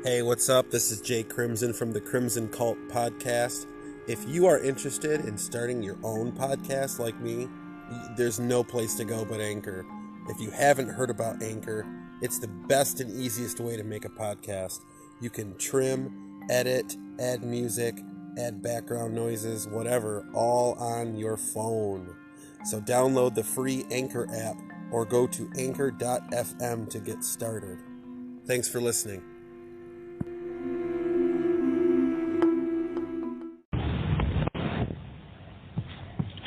Hey, what's up? This is Jay Crimson from the Crimson Cult Podcast. If you are interested in starting your own podcast like me, there's no place to go but Anchor. If you haven't heard about Anchor, it's the best and easiest way to make a podcast. You can trim, edit, add music, add background noises, whatever, all on your phone. So download the free Anchor app or go to anchor.fm to get started. Thanks for listening.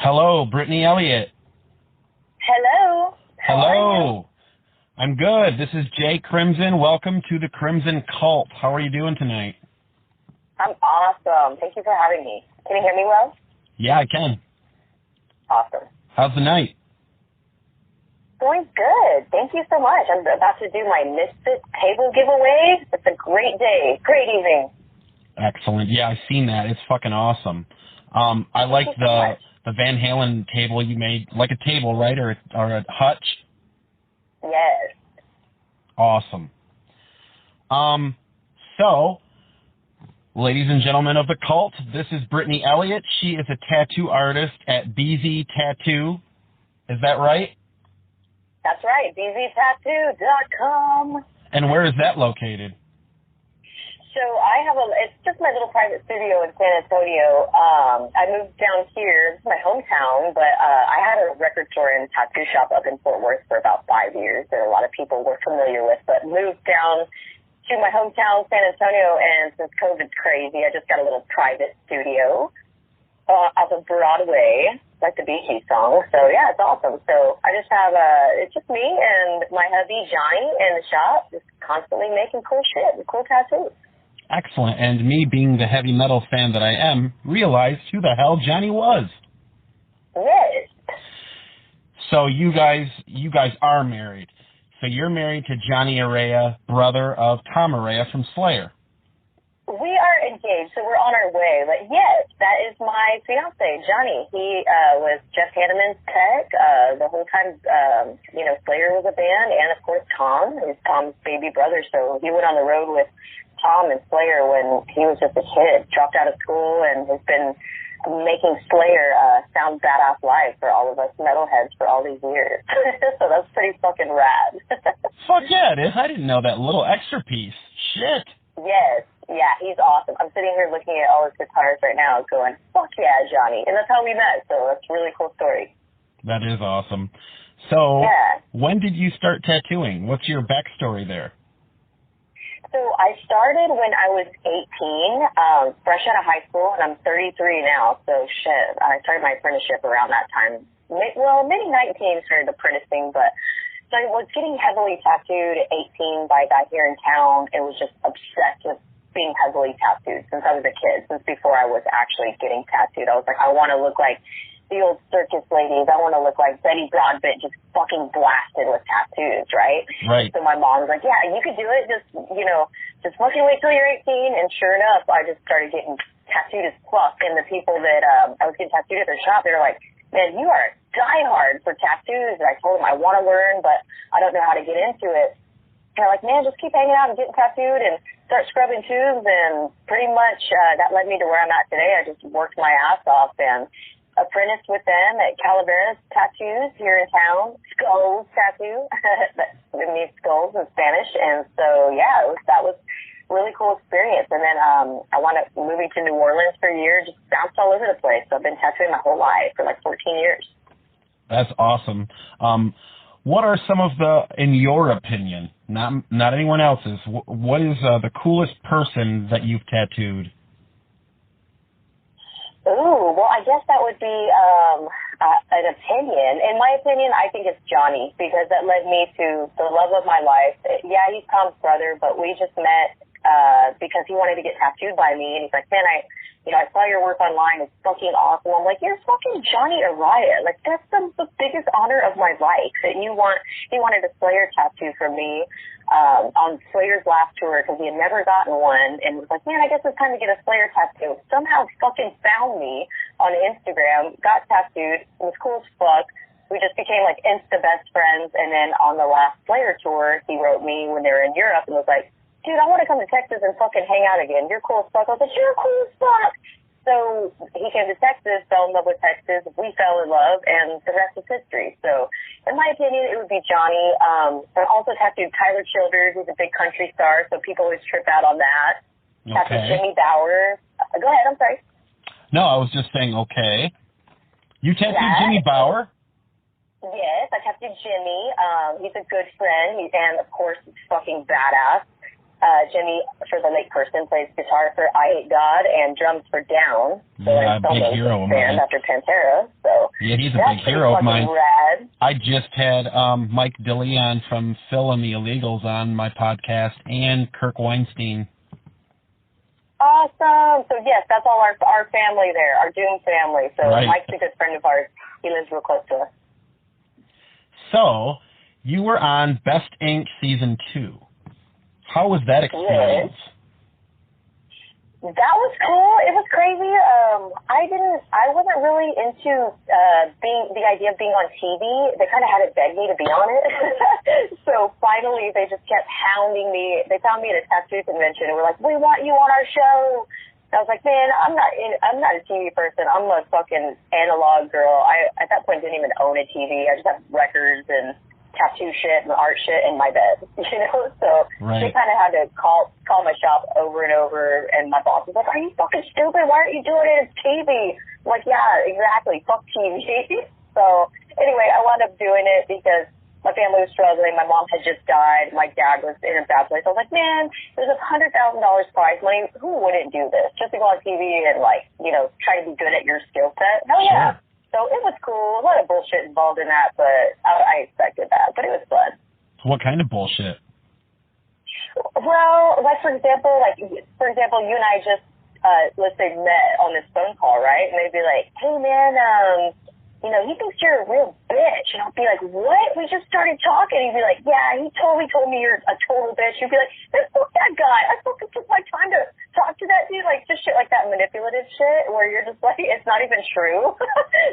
Hello, Brittany Elliott. Hello. Hello. I'm good. This is Jay Crimson. Welcome to the Crimson Cult. How are you doing tonight? I'm awesome. Thank you for having me. Can you hear me well? Yeah, I can. Awesome. How's the night? Going good. Thank you so much. I'm about to do my Misfit table giveaway. It's a great day. Great evening. Excellent. Yeah, I've seen that. It's fucking awesome. I like the Van Halen table you made, like a table, right, or a hutch? Yes. Awesome. So, ladies and gentlemen of the cult, this is Brittany Elliott. She is a tattoo artist at BZ Tattoo. Is that right? That's right. bztattoo.com. And where is that located? So it's just my little private studio in San Antonio. I moved down here. This is my hometown, but I had a record store and tattoo shop up in Fort Worth for about 5 years that a lot of people were familiar with, but moved down to my hometown, San Antonio, and since COVID's crazy, I just got a little private studio off of Broadway, like the Bee Gees song. So, yeah, it's awesome. So I just have, it's just me and my hubby, Johnny, in the shop, just constantly making cool shit and cool tattoos. Excellent. And me, being the heavy metal fan that I am, realized who the hell Johnny was. Yes. So you guys are married. So you're married to Johnny Araya, brother of Tom Araya from Slayer. We are engaged, so we're on our way. But yes, that is my fiance, Johnny. He was Jeff Hanneman's tech the whole time, Slayer was a band, and of course Tom, who's Tom's baby brother. So he went on the road with Tom and Slayer when he was just a kid, dropped out of school, and has been making Slayer sound badass live for all of us metalheads for all these years. So that's pretty fucking rad. Fuck yeah, it is. I didn't know that little extra piece. Shit. Yes. Yeah, he's awesome. I'm sitting here looking at all his guitars right now going, fuck yeah, Johnny. And that's how we met, so that's a really cool story. That is awesome. So, yeah. When did you start tattooing? What's your backstory there? So I started when I was 18, fresh out of high school, and I'm 33 now, so shit. I started my apprenticeship around that time. Well, maybe 19 started apprenticing, but so I was getting heavily tattooed at 18 by a guy here in town and was just obsessed with being heavily tattooed since I was a kid, since before I was actually getting tattooed. I was like, I want to look like the old circus ladies. I want to look like Betty Broadbent, just fucking blasted with tattoos, right? Right. So my mom was like, yeah, you could do it. Just fucking wait till you're 18. And sure enough, I just started getting tattooed as fuck. And the people that I was getting tattooed at their shop, they were like, man, you are diehard for tattoos. And I told them I want to learn, but I don't know how to get into it. And they're like, man, just keep hanging out and getting tattooed and start scrubbing tubes. And pretty much that led me to where I'm at today. I just worked my ass off and apprenticed with them at Calaveras Tattoos here in town. Skulls Tattoo. It means skulls in Spanish. And so, yeah, that was a really cool experience. And then I wound up moving to New Orleans for a year, just bounced all over the place. So I've been tattooing my whole life for like 14 years. That's awesome. What are some of in your opinion, not anyone else's, what is the coolest person that you've tattooed? Ooh, well, I guess that would be an opinion. In my opinion, I think it's Johnny, because that led me to the love of my life. Yeah, he's Tom's brother, but we just met because he wanted to get tattooed by me, and he's like, man, I saw your work online. It's fucking awesome. I'm like, you're fucking Johnny Araya. Like, that's the biggest honor of my life that he wanted a Slayer tattoo from me on Slayer's last tour because he had never gotten one and was like, man, I guess it's time to get a Slayer tattoo. Somehow fucking found me on Instagram, got tattooed, was cool as fuck. We just became like insta best friends. And then on the last Slayer tour, he wrote me when they were in Europe and was like, dude, I want to come to Texas and fucking hang out again. You're cool as fuck. I was like, you're cool as fuck. So he came to Texas, fell in love with Texas. We fell in love, and the rest is history. So, in my opinion, it would be Johnny. I also tattooed Tyler Childers, who's a big country star, so people always trip out on that. Okay. Tattooed Jimmy Bauer. Go ahead, I'm sorry. No, I was just saying, okay. You tattooed Jimmy Bauer? Yes, I tattooed Jimmy. He's a good friend, and of course, he's fucking badass. Jimmy, for the late person, plays guitar for I Hate God and drums for Down. So yeah, a big hero of mine. After Pantera. So yeah, he's a big hero of mine. Rad. I just had Mike DeLeon from Phil and the Illegals on my podcast, and Kirk Weinstein. Awesome. So yes, that's all our family there, our Doom family. So right. Mike's a good friend of ours. He lives real close to us. So you were on Best Inc. Season 2. How was that experience? Yes. That was cool. It was crazy. I wasn't really into the idea of being on TV. They kind of had to beg me to be on it. So finally, they just kept hounding me. They found me at a tattoo convention and were like, "We want you on our show." I was like, "Man, I'm not a TV person. I'm a fucking analog girl." I at that point didn't even own a TV. I just had records and tattoo shit and art shit in my bed, you know? So right. They kind of had to call my shop over and over, and my boss was like, "Are you fucking stupid? Why aren't you doing it? It's TV." I'm like, yeah, exactly. Fuck TV. So anyway, I wound up doing it because my family was struggling. My mom had just died. My dad was in a bad place. I was like, man, there's $100,000 prize money. Who wouldn't do this? Just to go on TV and, like, you know, try to be good at your skill set. Hell yeah. Sure. So it was cool. A lot of bullshit involved in that, but I expected that. But it was fun. What kind of bullshit? Well, like for example, you and I just let's say met on this phone call, right? And they'd be like, "Hey man, you know, he thinks you're a real bitch." And I'll be like, "What? We just started talking." He'd be like, "Yeah, he totally told me you're a total bitch." You'd be like, "Man, fuck that guy. I fucking took my time to talk to that dude." Like, just shit like that manipulative shit where you're just like, it's not even true.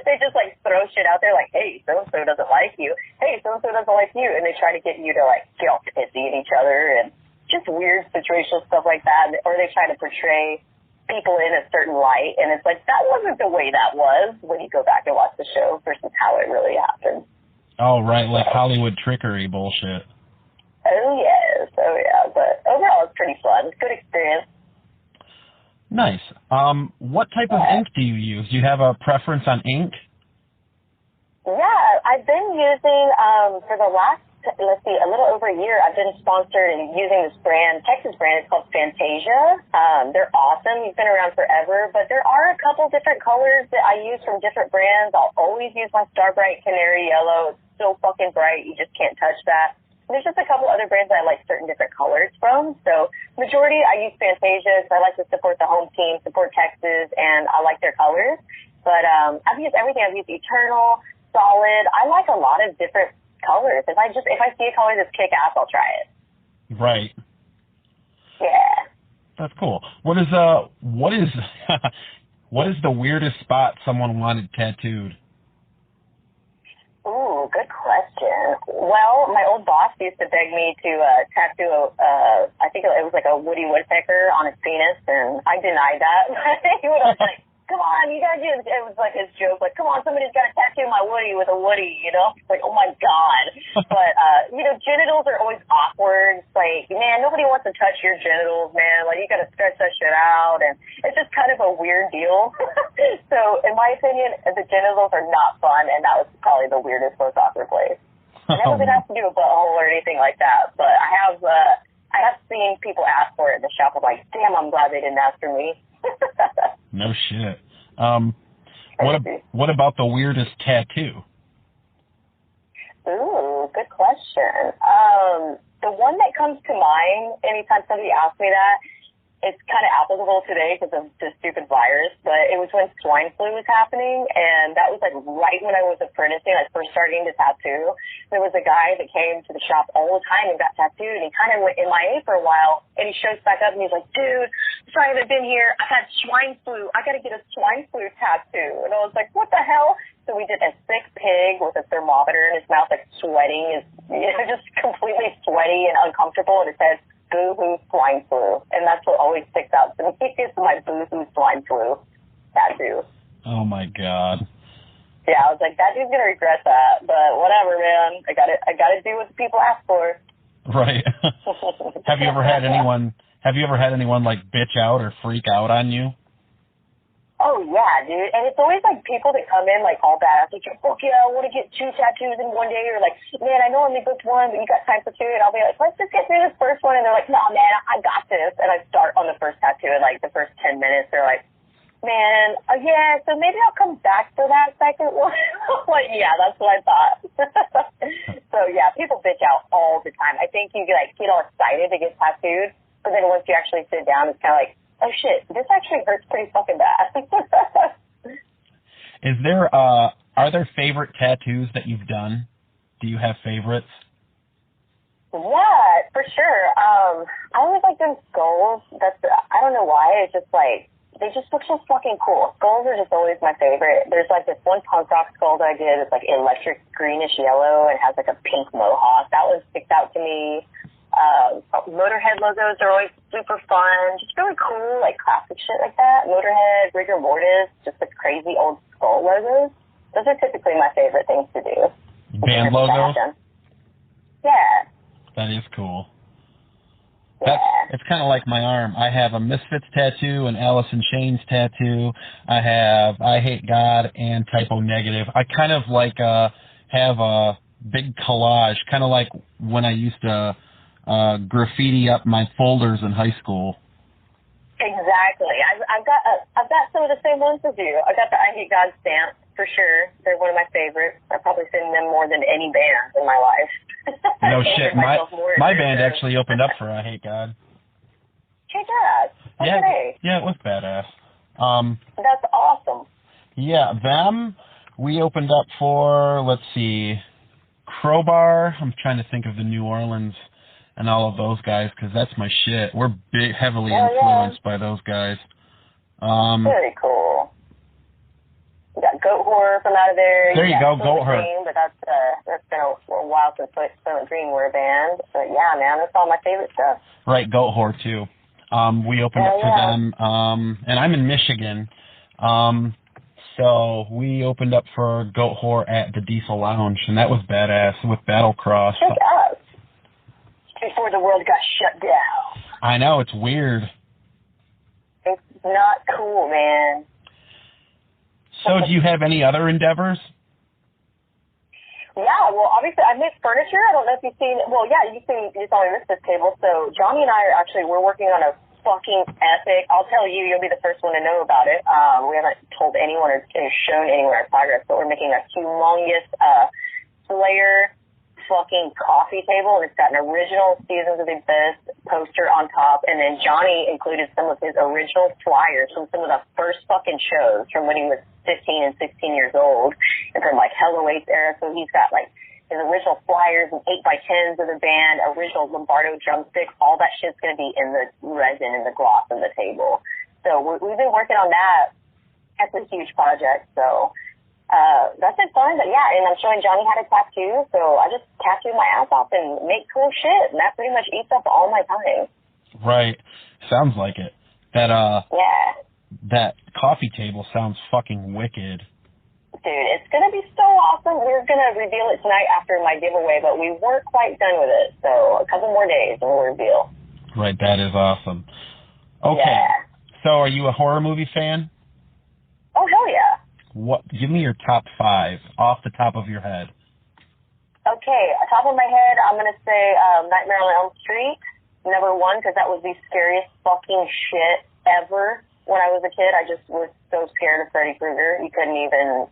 They just, like, throw shit out there like, "Hey, so-and-so doesn't like you. Hey, so-and-so doesn't like you." And they try to get you to, like, get all pissy at each other and just weird situational stuff like that. Or they try to portray people in a certain light, and it's like, that wasn't the way that was when you go back and watch the show versus how it really happened. Oh, right, like Hollywood trickery bullshit. Oh, yes. Oh, yeah. But overall, it's pretty fun. Good experience. Nice. What type of ink do you use? Do you have a preference on ink? Yeah, I've been using, for the last, a little over a year, I've been sponsored and using this brand, Texas brand. It's called Fantasia. They're awesome. You've been around forever, but there are a couple different colors that I use from different brands. I'll always use my Star Bright Canary Yellow. It's so fucking bright, you just can't touch that. And there's just a couple other brands that I like certain different colors from. So majority, I use Fantasia because I like to support the home team, support Texas, and I like their colors. But I've used everything. I've used Eternal, Solid. I like a lot of different colors. If I see a color that's kick ass, I'll try it. Right. Yeah. That's cool. What is what is the weirdest spot someone wanted tattooed? Ooh, good question. Well, my old boss used to beg me to tattoo I think it was like a Woody Woodpecker on his penis, and I denied that. He would always like, "Come on, you gotta do this." It was like his joke, like, "Come on, somebody's gotta tattoo my Woody with a Woody," you know? It's like, oh my God. But, you know, genitals are always awkward. It's like, man, nobody wants to touch your genitals, man. Like, you gotta stretch that shit out, and it's just kind of a weird deal. So, in my opinion, the genitals are not fun, and that was probably the weirdest, most awkward place. I never been asked to do a butthole or anything like that, but I have seen people ask for it in the shop. I'm like, damn, I'm glad they didn't ask for me. No shit. What about the weirdest tattoo? Ooh, good question. The one that comes to mind anytime somebody asks me that, it's kind of applicable today because of the stupid virus, but it was when swine flu was happening, and that was like right when I was apprenticing, like first starting to tattoo. There was a guy that came to the shop all the time and got tattooed, and he kind of went MIA for a while, and he shows back up and he's like, "Dude, sorry I haven't been here. I've had swine flu. I got to get a swine flu tattoo." And I was like, what the hell? So we did a sick pig with a thermometer in his mouth, like sweating, just completely sweaty and uncomfortable, and it says boo-hoo swine flu. And that's what always sticks out to me is my boo-hoo swine flu tattoo. Oh, my God. Yeah, I was like, that dude's going to regret that. But whatever, man. I gotta do what the people ask for. Right. Have you ever had anyone like bitch out or freak out on you? Oh, yeah, dude. And it's always, like, people that come in, like, all badass. Like, fuck yeah, I want to get 2 tattoos in one day. Or, like, man, I know I only booked 1, but you got time for 2. And I'll be like, let's just get through this first one. And they're like, no, man, I got this. And I start on the first tattoo. And, like, the first 10 minutes, they're like, man, yeah, so maybe I'll come back for that second one. Like, yeah, that's what I thought. So, yeah, people bitch out all the time. I think you, like, get all excited to get tattooed. But then once you actually sit down, it's kind of like, oh shit, this actually hurts pretty fucking bad. Are there favorite tattoos that you've done? Do you have favorites? Yeah, for sure. I always like them skulls. I don't know why. It's just like, they just look so fucking cool. Skulls are just always my favorite. There's like this one punk rock skull that I did. It's like electric greenish yellow and has like a pink mohawk. That one sticks out to me. Motorhead logos are always super fun, just really cool, like classic shit like that. Motorhead, rigor mortis, just the crazy old skull logos. Those are typically my favorite things to do. Band logos? Yeah. That is cool. Yeah. It's kind of like my arm. I have a Misfits tattoo, an Alice in Chains tattoo. I have I Hate God and Typo Negative. I kind of like have a big collage, kind of like when I used to graffiti up my folders in high school. Exactly. I've got some of the same ones as you. I got the I Hate God stamp for sure. They're one of my favorites. I've probably seen them more than any band in my life. No shit. My band actually opened up for I Hate God. Hey, Dad. Okay. Yeah, it was badass. That's awesome. Yeah, them. We opened up for, let's see, Crowbar. I'm trying to think of the New Orleans and all of those guys because that's my shit. We're heavily influenced by those guys. Very cool. We got Goat Horror from out of there. There you go, Goat Horror. But that's been a while since Soylent Green were a band. But yeah, man, that's all my favorite stuff. Right, Goat Horror too. We opened up for them, and I'm in Michigan. So we opened up for Goat Horror at the Diesel Lounge, and that was badass with Battlecross. Check out. Before the world got shut down. I know, it's weird. It's not cool, man. So do you have any other endeavors? Yeah, well, obviously, I make furniture. I don't know if you've seen, well, yeah, you saw me miss this table. So Johnny and I we're working on a fucking epic, I'll tell you, you'll be the first one to know about it. We haven't told anyone or shown anyone our progress, but we're making a humongous Slayer fucking coffee table. It's got an original Seasons of the Abyss poster on top, and then Johnny included some of his original flyers from some of the first fucking shows from when he was 15 and 16 years old, and from like Hello 8's era. So he's got like his original flyers and 8x10s of the band, original Lombardo drumsticks. All that shit's gonna be in the resin and the gloss of the table. So we've been working on that. That's a huge project. So that's been fun. But yeah, and I'm showing Johnny how to tattoo. So I just tattoo my ass off and make cool shit, and that pretty much eats up all my time. Right. Sounds like it. That yeah. That coffee table sounds fucking wicked. Dude, it's going to be so awesome. We're going to reveal it tonight after my giveaway, but we weren't quite done with it. So a couple more days and we'll reveal. Right, that is awesome. Okay. Yeah. So are you a horror movie fan? Oh, hell yeah. Give me your top 5 off the top of your head. Okay, on top of my head, I'm going to say Nightmare on Elm Street, number 1, because that was the scariest fucking shit ever. When I was a kid, I just was so scared of Freddy Krueger. You couldn't even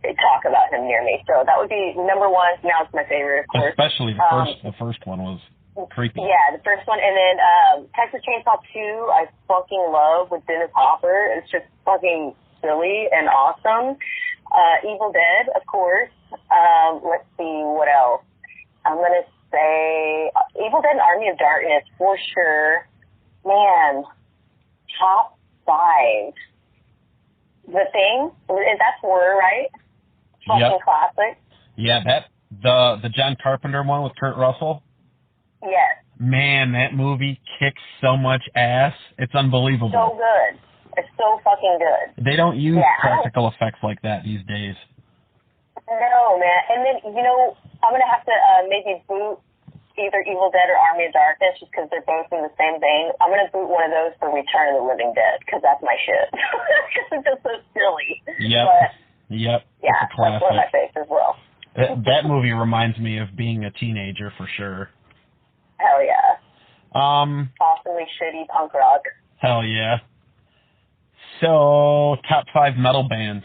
talk about him near me. So that would be number 1. Now it's my favorite, of course. Especially the first one was creepy. Yeah, the first one. And then Texas Chainsaw 2, I fucking love with Dennis Hopper. It's just fucking silly and awesome. Evil Dead, of course. Let's see, what else? I'm going to say Evil Dead and Army of Darkness, for sure. Man, top 5. The Thing, that's horror, right? Fucking classic. Yeah, the John Carpenter one with Kurt Russell. Yes. Man, that movie kicks so much ass. It's unbelievable. So good. It's so fucking good. They don't use practical effects like that these days. No, man. And then, I'm going to have to maybe boot either Evil Dead or Army of Darkness just because they're both in the same vein. I'm going to boot one of those for Return of the Living Dead because that's my shit. Because it's just so silly. Yep. But, yeah, that's one of my favorites as well. That movie reminds me of being a teenager for sure. Hell yeah. Awesomely shitty punk rock. Hell yeah. So, top 5 metal bands.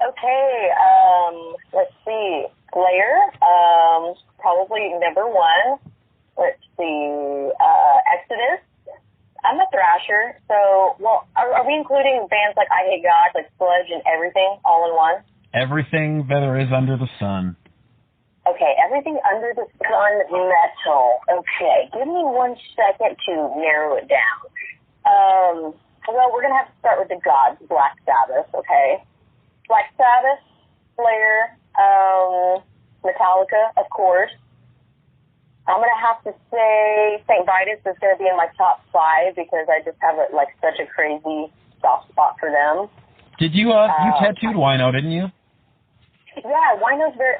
Okay, let's see. Slayer, probably number 1. Let's see, Exodus. I'm a thrasher, so, are we including bands like I Hate God, like Sludge and everything, all in one? Everything that there is under the sun. Okay, everything under the sun metal. Okay, give me 1 second to narrow it down. Well, we're going to have to start with the gods, Black Sabbath, okay? Black Sabbath, Slayer, Metallica, of course. I'm going to have to say St. Vitus is going to be in my top 5 because I just have such a crazy soft spot for them. Did you, you tattooed Wino, didn't you? Yeah, Wino's very,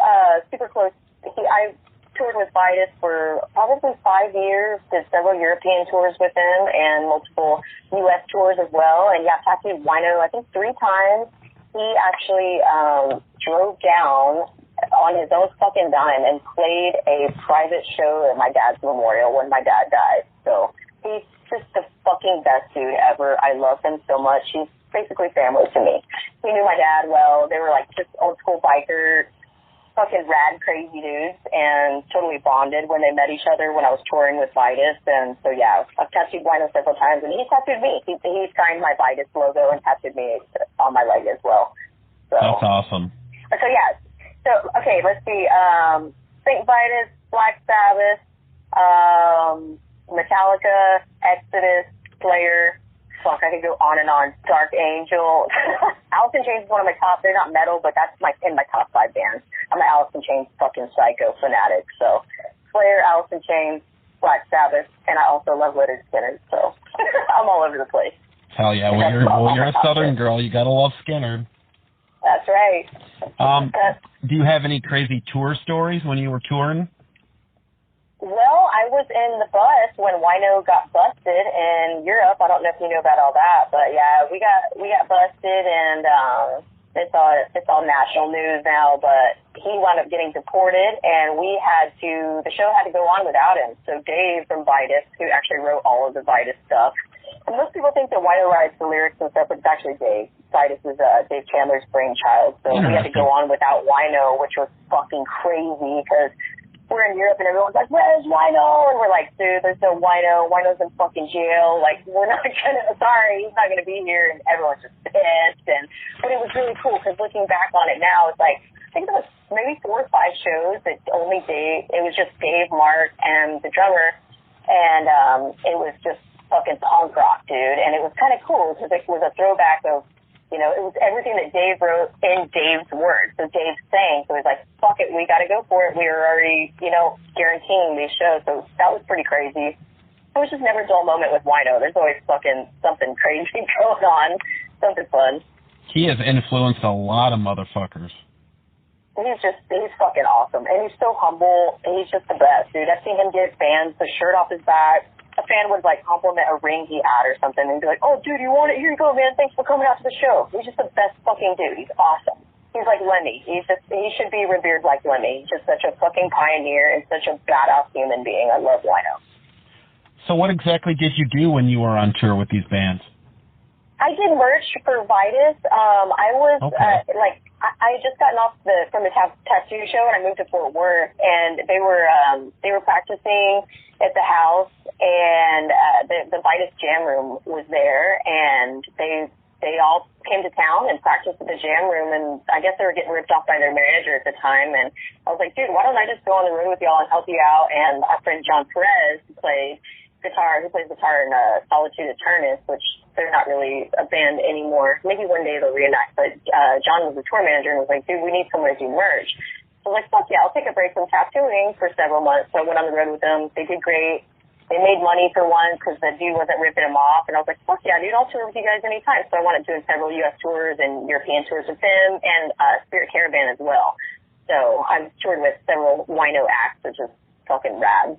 super close. I toured with Vitus for probably 5 years, did several European tours with him and multiple U.S. tours as well. And yeah, tattooed Wino, I think 3 times. He actually drove down on his own fucking dime and played a private show at my dad's memorial when my dad died. So he's just the fucking best dude ever. I love him so much. He's basically family to me. He knew my dad well. They were just old school bikers, fucking rad, crazy dudes, and totally bonded when they met each other when I was touring with Vitus. And so, yeah, I've tattooed Wino several times, and he tattooed me. He signed my Vitus logo and tattooed me on my leg as well. So, that's awesome. So, yeah. So, okay, let's see. St. Vitus, Black Sabbath, Metallica, Exodus, Slayer. Fuck, I could go on and on. Dark Angel. Alice in Chains is one of my top. They're not metal, but that's in my top 5 bands. I'm an Alice in Chains fucking psycho fanatic. So, Slayer, Alice in Chains, Black Sabbath, and I also love Leonard Skinner. So, I'm all over the place. Hell yeah. Well, you're a Southern girl. You gotta love Skinner. That's right. Do you have any crazy tour stories when you were touring? Well, I was in the bus when Wino got busted in Europe. I don't know if you know about all that, but yeah, we got busted, and it's all national news now. But he wound up getting deported, and the show had to go on without him. So Dave from Vitus, who actually wrote all of the Vitus stuff, and most people think that Wino writes the lyrics and stuff, but it's actually Dave. Vitus is Dave Chandler's brainchild. So we had to go on without Wino, which was fucking crazy because we're in Europe and everyone's like, where's Wino? And we're like, dude, there's no Wino. Wino's in fucking jail. We're not sorry, he's not gonna be here. And everyone's just pissed. But it was really cool because looking back on it now, it's I think there was maybe 4 or 5 shows that only Dave, it was just Dave, Mark, and the drummer. And it was just fucking punk rock, dude. And it was kind of cool because it was a throwback of, it was everything that Dave wrote in Dave's words. So Dave sang. So it was like, fuck it, we got to go for it. We were already, guaranteeing these shows. So that was pretty crazy. It was just never a dull moment with Wino. There's always fucking something crazy going on. Something fun. He has influenced a lot of motherfuckers. He's fucking awesome. And he's so humble. And he's just the best, dude. I've seen him get fans the shirt off his back. A fan would compliment a ring he had or something and be like, oh, dude, you want it? Here you go, man. Thanks for coming out to the show. He's just the best fucking dude. He's awesome. He's like Lemmy. He should be revered like Lemmy. He's just such a fucking pioneer and such a badass human being. I love Wino. So what exactly did you do when you were on tour with these bands? I did merch for Vitus. I was I had just gotten off from the tattoo show and I moved to Fort Worth, and they were practicing at the house, and the Vitus jam room was there, and they all came to town and practiced at the jam room, and I guess they were getting ripped off by their manager at the time, and I was like, dude, why don't I just go on the road with y'all and help you out? And our friend John Perez, who plays guitar in Solitude Eternus, which they're not really a band anymore. Maybe one day they'll reunite, but John was the tour manager and was like, dude, we need someone to do merch. So I was like, fuck yeah, I'll take a break from tattooing for several months. So I went on the road with them. They did great. They made money for once because the dude wasn't ripping them off. And I was like, fuck yeah, dude, I'll tour with you guys anytime. So I wound up doing several U.S. tours and European tours with them and Spirit Caravan as well. So I've toured with several wino acts, which is fucking rad.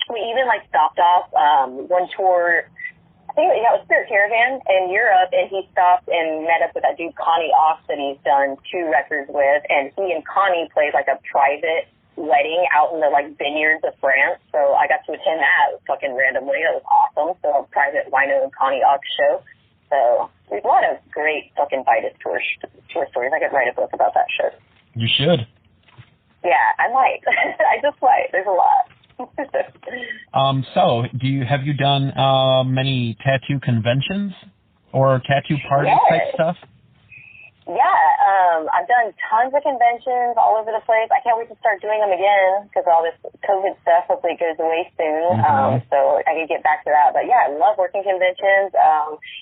We even, like, stopped off one tour, I think it was Spirit Caravan in Europe, and he stopped and met up with that dude Connie Ox that he's done 2 records with, and he and Connie played, like, a private wedding out in the, like, vineyards of France, so I got to attend that fucking randomly. That was awesome. So a private wino and Connie Ox show. So there's a lot of great fucking Vitus tour stories. I could write a book about that shit. You should. Yeah, I might. I just might. There's a lot. So, have you done many tattoo conventions or tattoo party type stuff? Yeah, I've done tons of conventions all over the place. I can't wait to start doing them again because all this COVID stuff hopefully goes away soon. So I can get back to that. But yeah, I love working conventions.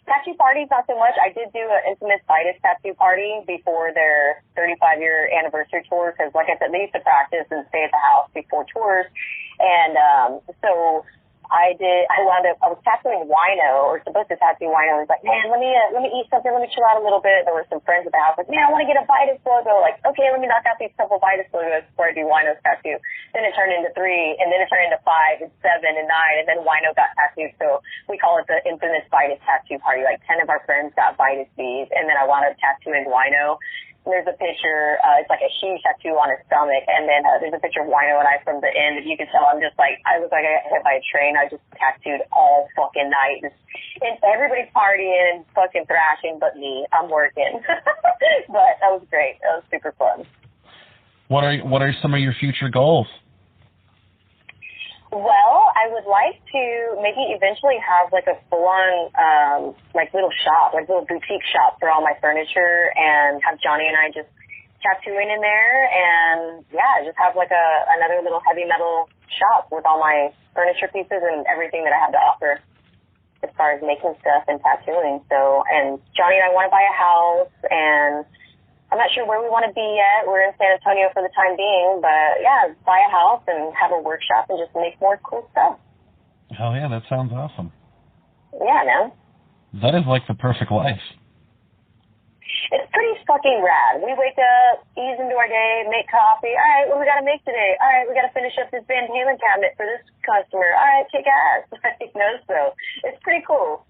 Tattoo parties, not so much. I did do an infamous Vitus tattoo party before their 35-year anniversary tour because, like I said, they used to practice and stay at the house before tours. And so I was tattooing wino, or supposed to tattoo wino. I was like, man, let me eat something, let me chill out a little bit. There were some friends at the house like, man, I want to get a Vitus logo. Like, okay, let me knock out these couple Vitus logos before I do wino's tattoo. Then it turned into 3, and then it turned into 5, and 7, and 9, and then wino got tattooed. So we call it the infamous Vitus tattoo party. Like 10 of our friends got Vitus bees, and then I wound up tattooing wino. There's a picture, it's like a huge tattoo on his stomach, and then there's a picture of Wino and I from the end. If you can tell, I'm just like, I look like I got hit by a train. I just tattooed all fucking night. And everybody's partying and fucking thrashing but me. I'm working. But that was great. That was super fun. What are some of your future goals? Well, I would like to maybe eventually have like a full-on like little shop, like little boutique shop for all my furniture, and have Johnny and I just tattooing in there, and yeah, just have like another little heavy metal shop with all my furniture pieces and everything that I have to offer as far as making stuff and tattooing. So, and Johnny and I want to buy a house, and I'm not sure where we want to be yet. We're in San Antonio for the time being, but yeah, buy a house and have a workshop and just make more cool stuff. Hell yeah, that sounds awesome. Yeah, man. That is like the perfect life. It's pretty fucking rad. We wake up, ease into our day, make coffee. All right, what we got to make today? All right, we got to finish up this Van Halen cabinet for this customer. All right, kick ass. So it's pretty cool.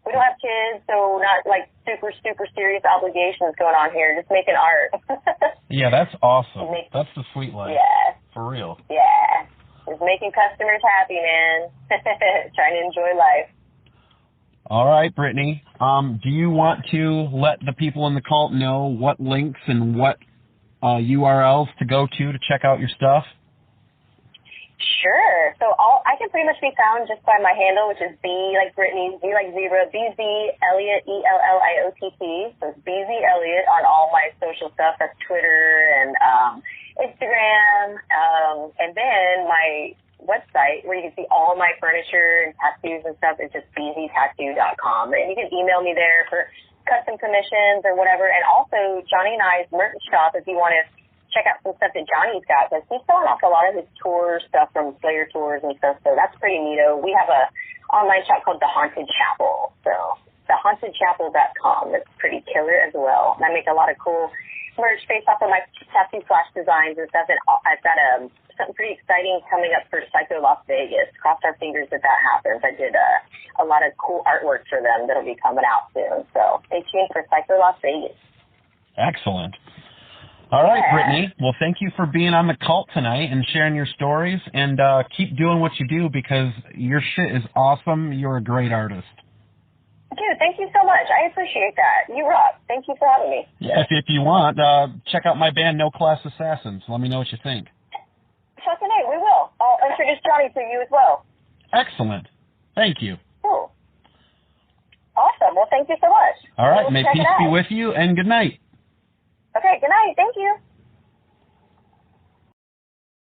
We don't have kids, so not like super, super serious obligations going on here. Just making art. Yeah, that's awesome. That's the sweet life. Yeah. For real. Yeah. Just making customers happy, man. Trying to enjoy life. All right, Brittany. Do you want to let the people in the cult know what links and what URLs to go to check out your stuff? Sure. So I can pretty much be found just by my handle, which is B like Brittany, Z like zebra, BZ Elliott, ELLIOTT. So it's BZ Elliott on all my social stuff. That's Twitter and Instagram. And then my website where you can see all my furniture and tattoos and stuff is just bztattoo.com. And you can email me there for custom commissions or whatever. And also Johnny and I's merch shop if you want to check out some stuff that Johnny's got, because he's selling off a lot of his tour stuff from Slayer tours and stuff, so that's pretty neato. We have a online shop called The Haunted Chapel, so thehauntedchapel.com. That's pretty killer as well. And I make a lot of cool merch based off of my tattoo flash designs and stuff, and I've got something pretty exciting coming up for Psycho Las Vegas. Cross our fingers that happens. I did a lot of cool artwork for them that'll be coming out soon, so stay tuned for Psycho Las Vegas. Excellent. All right, Brittany. Well, thank you for being on the cult tonight and sharing your stories, and keep doing what you do because your shit is awesome. You're a great artist. Dude, thank you so much. I appreciate that. You rock. Thank you for having me. Yeah, if you want, check out my band, No Class Assassins. Let me know what you think. Fucking A, we will. I'll introduce Johnny to you as well. Excellent. Thank you. Cool. Awesome. Well, thank you so much. All right. May peace be with you, and good night. Okay, good night. Thank you.